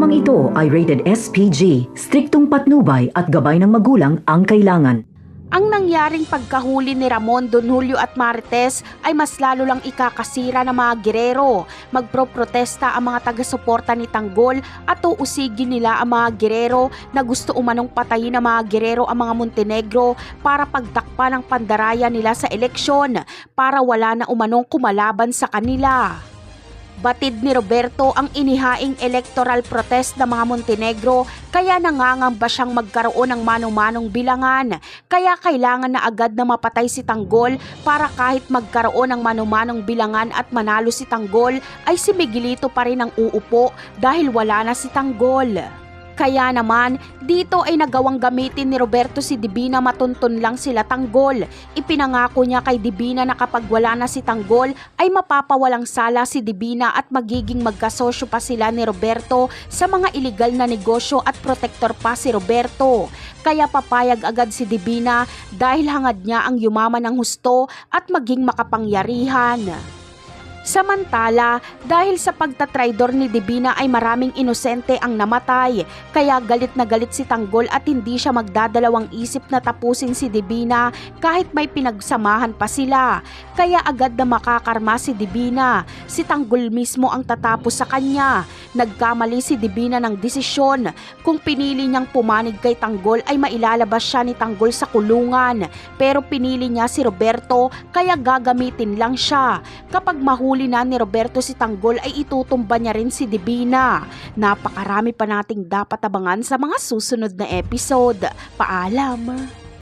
Programang ito ay rated SPG, striktong patnubay at gabay ng magulang ang kailangan. Ang nangyaring pagkahuli ni Ramon, Don Julio at Marites ay mas lalo lang ikakasira ng mga gerero. Magproprotesta ang mga taga-suporta ni Tanggol at uusigin nila ang mga gerero na gusto umanong patayin ng mga gerero ang mga Montenegro para pagtakpa ng pandaraya nila sa eleksyon para wala na umanong kumalaban sa kanila. Batid ni Roberto ang inihaing electoral protest ng mga Montenegro kaya nangangamba siyang magkaroon ng manong-manong bilangan. Kaya kailangan na agad na mapatay si Tanggol para kahit magkaroon ng manong-manong bilangan at manalo si Tanggol ay si Miguelito pa rin ang uupo dahil wala na si Tanggol. Kaya naman, dito ay nagawang gamitin ni Roberto si Divina matuntun lang sila Tanggol. Ipinangako niya kay Divina na kapag wala na si Tanggol ay mapapawalang sala si Divina at magiging magkasosyo pa sila ni Roberto sa mga iligal na negosyo at protektor pa si Roberto. Kaya papayag agad si Divina dahil hangad niya ang yumaman ng husto at maging makapangyarihan. Samantala, dahil sa pagtatraidor ni Divina ay maraming inosente ang namatay, kaya galit na galit si Tanggol at hindi siya magdadalawang isip na tapusin si Divina kahit may pinagsamahan pa sila. Kaya agad na makakarma si Divina. Si Tanggol mismo ang tatapos sa kanya. Nagkamali si Divina ng desisyon. Kung pinili niyang pumanig kay Tanggol ay mailalabas siya ni Tanggol sa kulungan. Pero pinili niya si Roberto kaya gagamitin lang siya. Kapag mahuli na ni Roberto si Tanggol ay itutumba niya rin si Divina. Napakarami pa nating dapat abangan sa mga susunod na episode. Paalam!